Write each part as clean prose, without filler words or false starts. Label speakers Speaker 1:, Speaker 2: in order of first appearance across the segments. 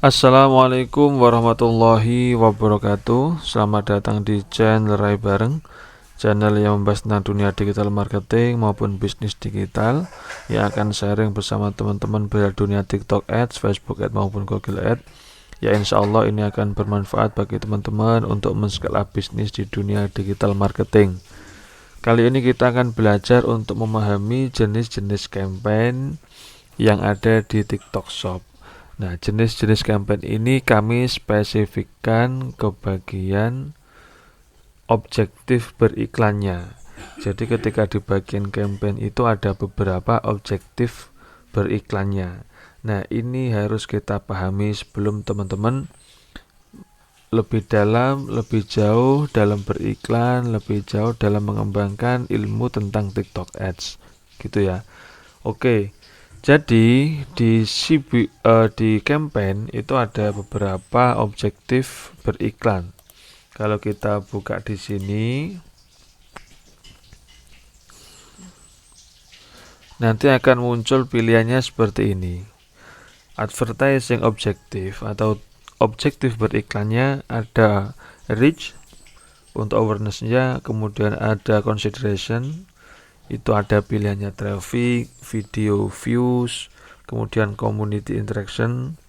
Speaker 1: Assalamualaikum warahmatullahi wabarakatuh. Selamat datang di channel Rai Bareng, channel yang membahas tentang dunia digital marketing maupun bisnis digital, yang akan sharing bersama teman-teman pada dunia TikTok Ads, Facebook Ads maupun Google Ads. Ya, insya Allah ini akan bermanfaat bagi teman-teman untuk men-scale up bisnis di dunia digital marketing. Kali ini kita akan belajar untuk memahami jenis-jenis campaign yang ada di TikTok Shop. Nah, jenis-jenis campaign ini kami spesifikkan ke bagian objektif beriklannya. Jadi ketika di bagian campaign itu ada beberapa objektif beriklannya. Nah, ini harus kita pahami sebelum teman-teman lebih dalam, lebih jauh dalam beriklan, lebih jauh dalam mengembangkan ilmu tentang TikTok Ads. Gitu ya. Oke. Jadi di campaign itu ada beberapa objektif beriklan. Kalau kita buka di sini, nanti akan muncul pilihannya seperti ini. Advertising objektif atau objektif beriklannya ada reach untuk awareness-nya, kemudian ada consideration, itu ada pilihannya traffic, video views, kemudian community interaction.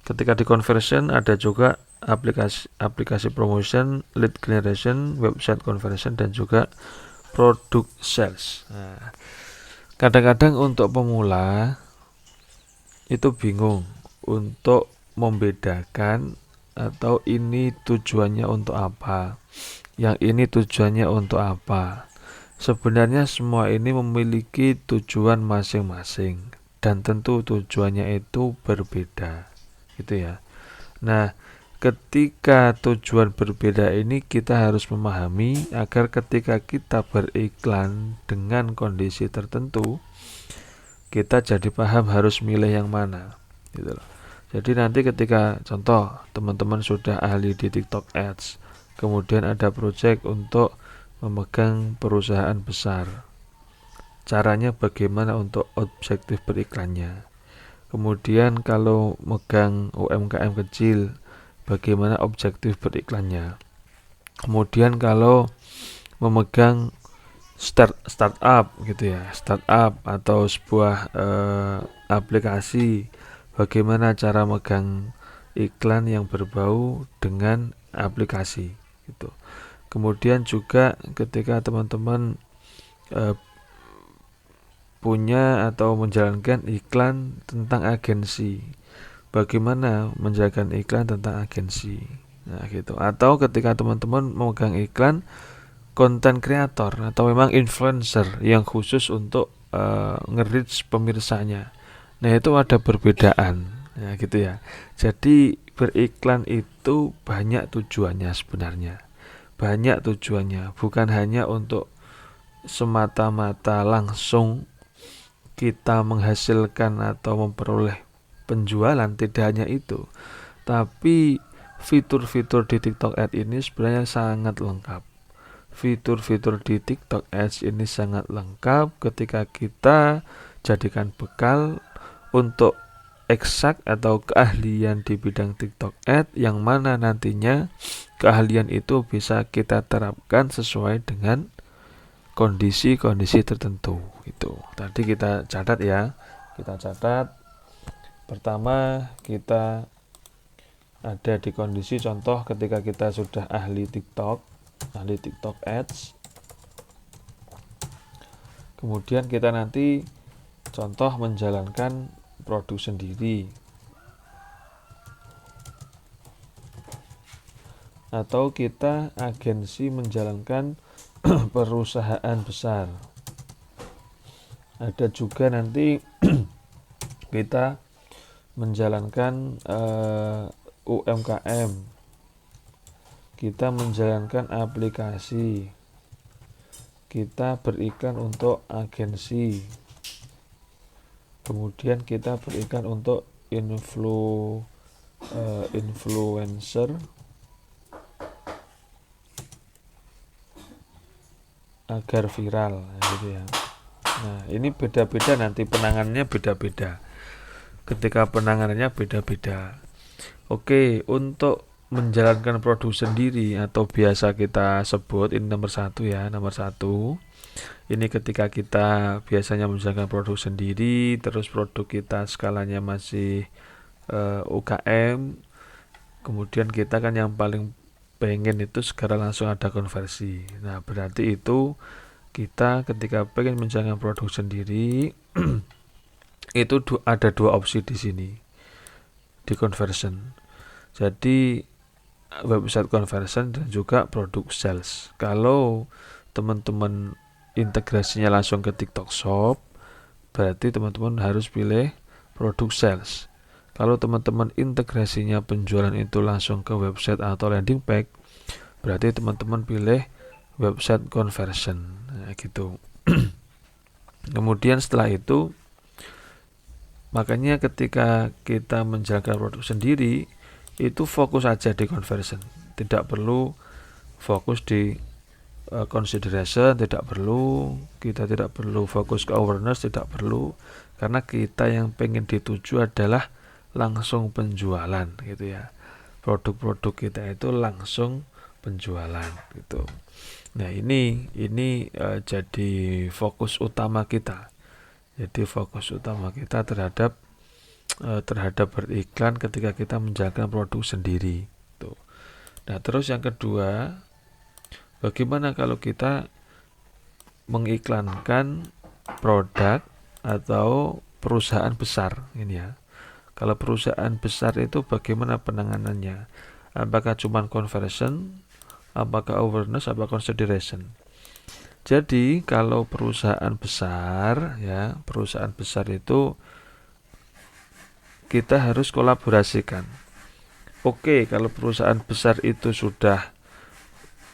Speaker 1: Ketika di conversion ada juga aplikasi promotion, lead generation, website conversion, dan juga product sales. Nah, kadang-kadang untuk pemula itu bingung untuk membedakan atau ini tujuannya untuk apa, yang ini tujuannya untuk apa. Sebenarnya semua ini memiliki tujuan masing-masing dan tentu tujuannya itu berbeda, gitu ya. Nah, ketika tujuan berbeda ini kita harus memahami agar ketika kita beriklan dengan kondisi tertentu, kita jadi paham harus milih yang mana, gitu loh. Jadi nanti ketika contoh teman-teman sudah ahli di TikTok Ads, kemudian ada project untuk memegang perusahaan besar. Caranya bagaimana untuk objektif beriklannya. Kemudian kalau megang UMKM kecil, bagaimana objektif beriklannya. Kemudian kalau memegang startup gitu ya, startup atau sebuah aplikasi, bagaimana cara megang iklan yang berbau dengan aplikasi gitu. Kemudian juga ketika teman-teman punya atau menjalankan iklan tentang agensi, bagaimana menjalankan iklan tentang agensi. Nah, gitu. Atau ketika teman-teman memegang iklan konten kreator atau memang influencer yang khusus untuk nge-reach pemirsanya. Nah, itu ada perbedaan. Ya, gitu ya. Jadi beriklan itu banyak tujuannya sebenarnya. Banyak tujuannya, bukan hanya untuk semata-mata langsung kita menghasilkan atau memperoleh penjualan, tidak hanya itu. Tapi fitur-fitur di TikTok Ads ini sebenarnya sangat lengkap. Fitur-fitur di TikTok Ads ini sangat lengkap ketika kita jadikan bekal untuk eksak atau keahlian di bidang TikTok Ads, yang mana nantinya keahlian itu bisa kita terapkan sesuai dengan kondisi-kondisi tertentu. Itu tadi kita catat ya. Kita catat. Pertama, kita ada di kondisi contoh ketika kita sudah ahli TikTok Ads. Kemudian kita nanti contoh menjalankan produk sendiri, atau kita agensi menjalankan perusahaan besar. Ada juga nanti kita menjalankan UMKM, kita menjalankan aplikasi, kita beriklan untuk agensi, kemudian kita beriklan untuk influencer agar viral, gitu ya. Nah, ini beda-beda, nanti penanganannya beda-beda. Ketika penanganannya beda-beda. Oke, untuk menjalankan produk sendiri atau biasa kita sebut ini nomor satu ya, nomor satu. Ini ketika kita biasanya menjalankan produk sendiri, terus produk kita skalanya masih UKM, kemudian kita kan yang paling pengen itu sekarang langsung ada konversi. Nah, berarti itu kita ketika pengen menjalankan produk sendiri itu ada dua opsi di sini di conversion. Jadi website conversion dan juga produk sales. Kalau teman-teman integrasinya langsung ke TikTok Shop, berarti teman-teman harus pilih produk sales. Kalau teman-teman integrasinya penjualan itu langsung ke website atau landing page, berarti teman-teman pilih website conversion. Nah, gitu. Kemudian setelah itu, makanya ketika kita menjalankan produk sendiri, itu fokus aja di conversion. Tidak perlu fokus di consideration, kita tidak perlu fokus ke awareness, tidak perlu, karena kita yang pengen dituju adalah langsung penjualan gitu ya. Produk-produk kita itu langsung penjualan gitu. Nah, ini jadi fokus utama kita. Jadi fokus utama kita terhadap beriklan ketika kita menjalankan produk sendiri. Tuh. Nah, terus yang kedua, bagaimana kalau kita mengiklankan produk atau perusahaan besar ini ya. Kalau perusahaan besar itu bagaimana penanganannya? Apakah cuma conversion, apakah awareness, apakah consideration? Jadi kalau perusahaan besar ya, perusahaan besar itu kita harus kolaborasikan. Oke, kalau perusahaan besar itu sudah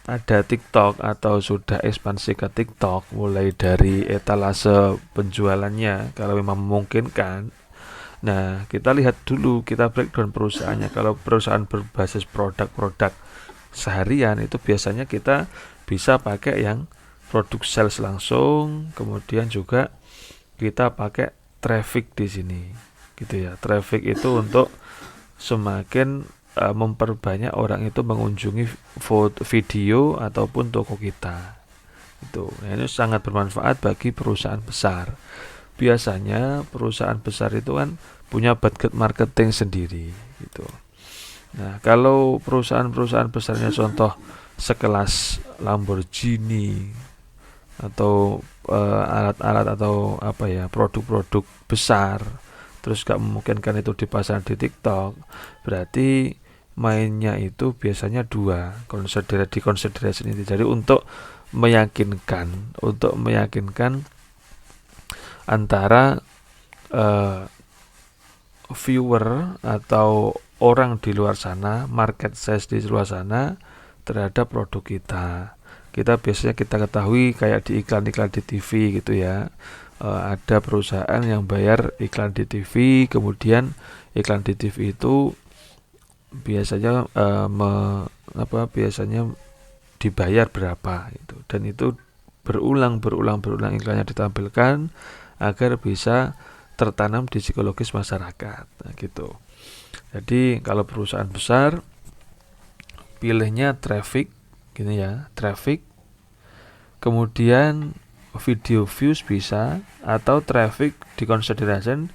Speaker 1: ada TikTok atau sudah ekspansi ke TikTok, mulai dari etalase penjualannya kalau memang memungkinkan. Nah, kita lihat dulu, kita breakdown perusahaannya. Kalau perusahaan berbasis produk-produk seharian itu biasanya kita bisa pakai yang produk sales langsung, kemudian juga kita pakai traffic di sini, gitu ya. Traffic itu untuk semakin memperbanyak orang itu mengunjungi video ataupun toko kita. Itu, nah, ini sangat bermanfaat bagi perusahaan besar. Biasanya perusahaan besar itu kan punya budget marketing sendiri, gitu. Nah, kalau perusahaan-perusahaan besarnya contoh sekelas Lamborghini atau alat-alat atau apa ya, produk-produk besar, terus gak memungkinkan itu dipasang di TikTok, berarti mainnya itu biasanya dua, di consideration itu. Jadi untuk meyakinkan antara viewer atau orang di luar sana, market size di luar sana terhadap produk kita. Kita biasanya kita ketahui kayak di iklan-iklan di TV gitu ya. Ada perusahaan yang bayar iklan di TV, kemudian iklan di TV itu biasanya biasanya dibayar berapa itu, dan itu berulang iklannya ditampilkan agar bisa tertanam di psikologis masyarakat. Nah, gitu. Jadi kalau perusahaan besar pilihnya traffic gini ya, traffic, kemudian video views bisa, atau traffic di consideration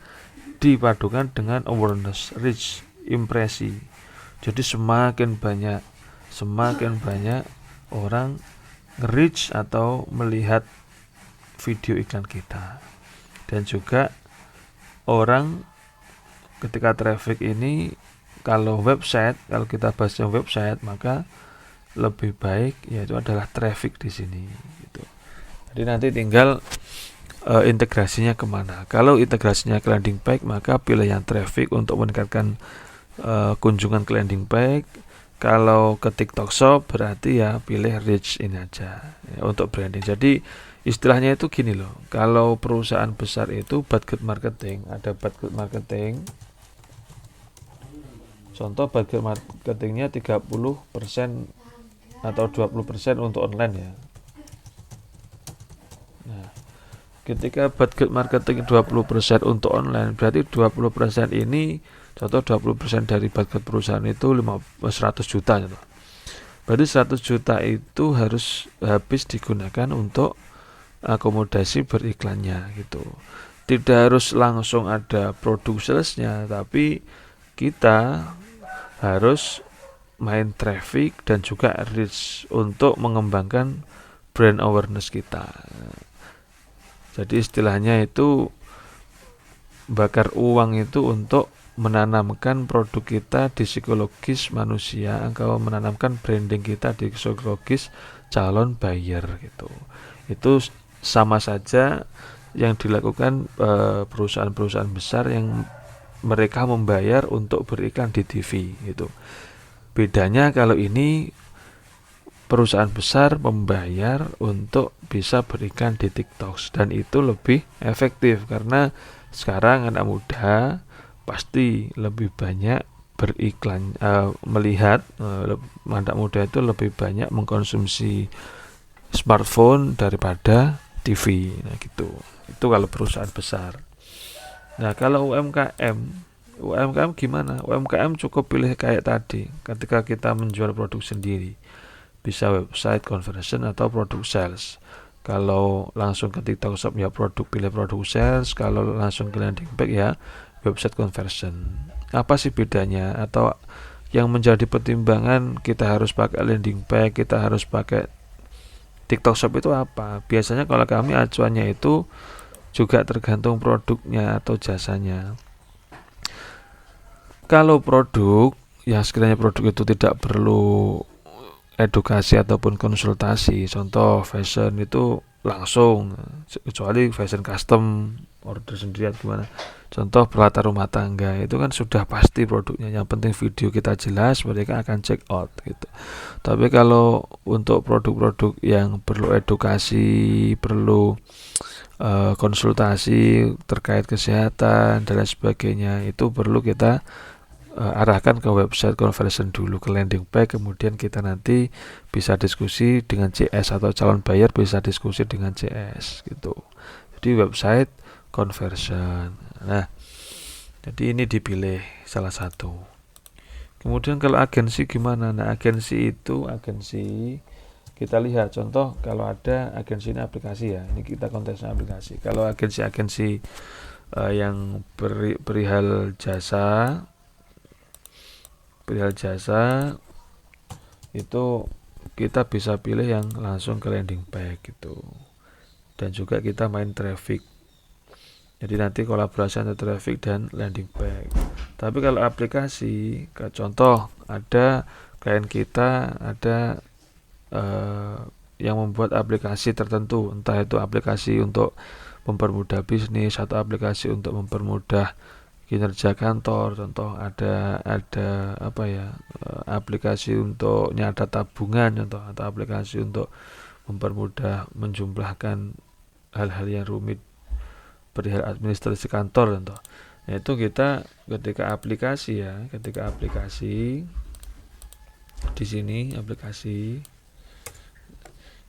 Speaker 1: dipadukan dengan awareness, reach, impresi. Jadi semakin banyak orang nge-reach atau melihat video iklan kita. Dan juga orang ketika traffic ini, kalau kita bahasnya website, maka lebih baik yaitu adalah traffic di sini gitu. Jadi nanti tinggal integrasinya kemana. Kalau integrasinya ke landing page, maka pilih yang traffic untuk meningkatkan kunjungan ke landing page. Kalau ke TikTok Shop berarti ya pilih reach ini aja ya, untuk branding. Jadi istilahnya itu gini loh, kalau perusahaan besar itu budget marketing, ada budget marketing. Contoh budget marketingnya 30% atau 20% untuk online ya. Nah, ketika budget marketing 20% untuk online, berarti 20% ini Contoh 20% dari budget perusahaan itu 100 juta contoh. Berarti 100 juta itu harus habis digunakan untuk akomodasi beriklannya gitu. Tidak harus langsung ada produk salesnya, tapi kita harus main traffic dan juga reach untuk mengembangkan brand awareness kita. Jadi istilahnya itu bakar uang itu untuk menanamkan produk kita di psikologis manusia, atau menanamkan branding kita di psikologis calon buyer gitu. Itu sama saja yang dilakukan perusahaan-perusahaan besar yang mereka membayar untuk beriklan di TV gitu. Bedanya kalau ini perusahaan besar membayar untuk bisa beriklan di TikTok, dan itu lebih efektif karena sekarang anak muda pasti lebih banyak beriklan, melihat anak muda itu lebih banyak mengkonsumsi smartphone daripada TV. Nah gitu. Itu kalau perusahaan besar. Nah kalau UMKM gimana? UMKM cukup pilih kayak tadi. Ketika kita menjual produk sendiri, bisa website conversion atau produk sales. Kalau langsung ke TikTok Shop ya pilih produk sales. Kalau langsung ke landing page ya website conversion. Apa sih bedanya? Atau yang menjadi pertimbangan kita harus pakai landing page, kita harus pakai TikTok Shop itu apa? Biasanya kalau kami acuannya itu juga tergantung produknya atau jasanya. Kalau produk, ya sekiranya produk itu tidak perlu edukasi ataupun konsultasi, contoh fashion itu langsung, kecuali fashion custom order sendiri gimana. Contoh peralatan rumah tangga itu kan sudah pasti produknya, yang penting video kita jelas, mereka akan check out gitu. Tapi kalau untuk produk-produk yang perlu edukasi, perlu konsultasi terkait kesehatan dan lain sebagainya, itu perlu kita arahkan ke website conversion dulu, ke landing page, kemudian kita nanti bisa diskusi dengan CS atau calon buyer bisa diskusi dengan CS gitu. Jadi website conversion. Nah, jadi ini dipilih salah satu. Kemudian kalau agensi gimana? Nah, agensi kita lihat contoh, kalau ada agensi ini aplikasi ya. Ini kita konteksnya aplikasi. Kalau agensi-agensi yang perihal jasa itu kita bisa pilih yang langsung ke landing page gitu, dan juga kita main traffic. Jadi nanti kolaborasi antara traffic dan landing page. Tapi kalau aplikasi, contoh ada klien kita ada yang membuat aplikasi tertentu, entah itu aplikasi untuk mempermudah bisnis atau aplikasi untuk mempermudah kinerja kantor. Contoh ada apa ya, aplikasi untuk nyadat tabungan contoh, atau aplikasi untuk mempermudah menjumlahkan hal-hal yang rumit perihal administrasi kantor contoh. Nah, itu kita ketika aplikasi di sini aplikasi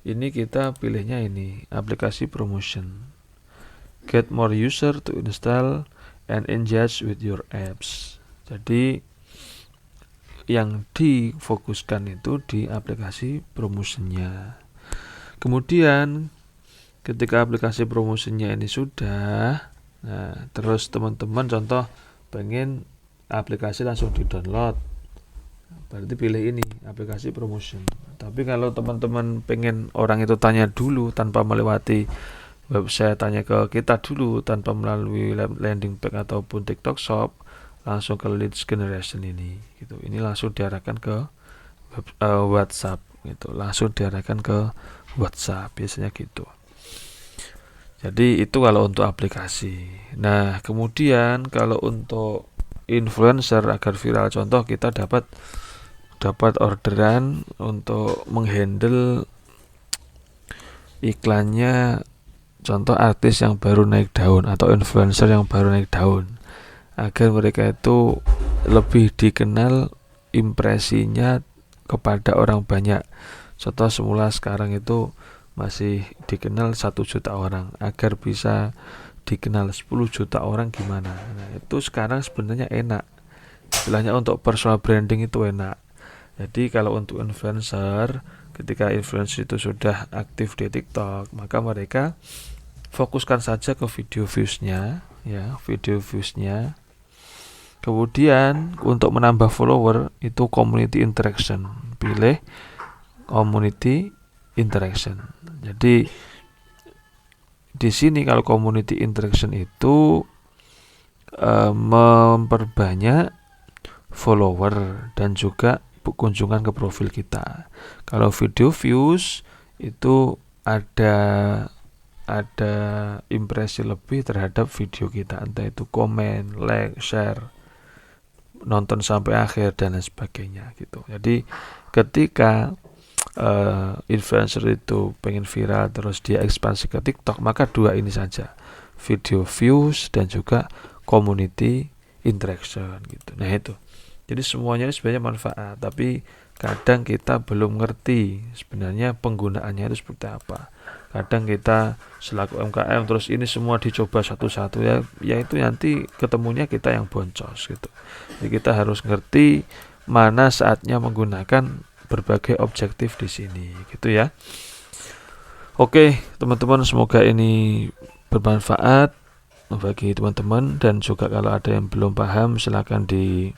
Speaker 1: ini kita pilihnya ini aplikasi promotion, get more user to install and engage with your apps. Jadi yang difokuskan itu di aplikasi promotionnya. Kemudian ketika aplikasi promotionnya ini sudah, nah terus teman-teman contoh pengen aplikasi langsung di-download, berarti pilih ini aplikasi promotion. Tapi kalau teman-teman pengen orang itu tanya dulu tanpa melewati website, tanya ke kita dulu tanpa melalui landing page ataupun TikTok Shop, langsung ke leads generation ini gitu. Ini langsung diarahkan ke WhatsApp gitu. Langsung diarahkan ke WhatsApp biasanya gitu. Jadi itu kalau untuk aplikasi. Nah, kemudian kalau untuk influencer agar viral, contoh kita dapat orderan untuk menghandle iklannya, contoh artis yang baru naik daun atau influencer yang baru naik daun, agar mereka itu lebih dikenal, impresinya kepada orang banyak. Contoh semula sekarang itu masih dikenal 1 juta orang, agar bisa dikenal 10 juta orang gimana. Nah, itu sekarang sebenarnya enak. istilahnya untuk personal branding itu enak. Jadi kalau untuk influencer, ketika influencer itu sudah aktif di TikTok, maka mereka fokuskan saja ke video viewsnya, ya, video viewsnya. Kemudian untuk menambah follower itu community interaction, pilih community interaction. Jadi di sini kalau community interaction itu memperbanyak follower dan juga kunjungan ke profil kita. Kalau video views itu ada impresi lebih terhadap video kita, entah itu komen, like, share, nonton sampai akhir dan lain sebagainya gitu. Jadi ketika influencer itu pengen viral terus dia ekspansi ke TikTok, maka dua ini saja, video views dan juga community interaction gitu. Nah itu, jadi semuanya ini sebenarnya manfaat, tapi kadang kita belum ngerti sebenarnya penggunaannya itu seperti apa. Kadang kita selaku UMKM terus ini semua dicoba satu-satu, ya itu nanti ketemunya kita yang boncos gitu. Jadi kita harus ngerti mana saatnya menggunakan berbagai objektif di sini gitu ya. Oke teman-teman, semoga ini bermanfaat bagi teman-teman, dan juga kalau ada yang belum paham silakan di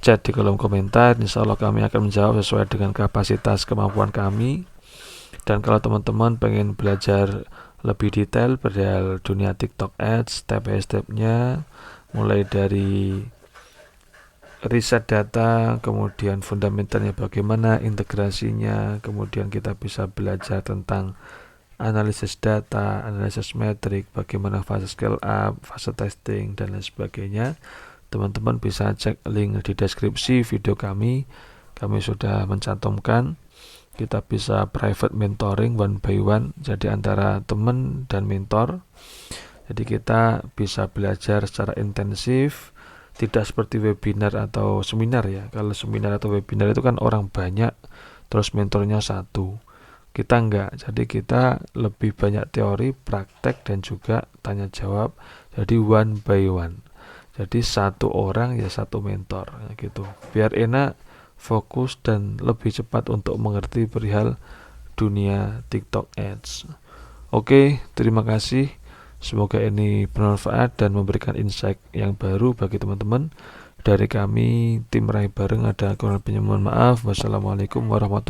Speaker 1: chat di kolom komentar. Insya Allah kami akan menjawab sesuai dengan kapasitas kemampuan kami. Dan kalau teman-teman pengen belajar lebih detail perihal dunia TikTok Ads, step by stepnya, mulai dari riset data, kemudian fundamentalnya bagaimana, integrasinya, kemudian kita bisa belajar tentang analisis data, analisis metrik, bagaimana fase scale up, fase testing, dan lain sebagainya. Teman-teman bisa cek link di deskripsi video kami. Kami sudah mencantumkan. Kita bisa private mentoring one by one, jadi antara teman dan mentor. Jadi kita bisa belajar secara intensif, tidak seperti webinar atau seminar ya. Kalau seminar atau webinar itu kan orang banyak, terus mentornya satu. Kita enggak, jadi kita lebih banyak teori, praktek, dan juga tanya jawab. Jadi one by one. Jadi satu orang ya satu mentor gitu. Biar enak, fokus, dan lebih cepat untuk mengerti perihal dunia TikTok Ads. Oke, terima kasih. Semoga ini bermanfaat dan memberikan insight yang baru bagi teman-teman. Dari kami tim Rai Bareng ada kurang lebihnya mohon maaf. Wassalamualaikum warahmatullahi wabarakatuh.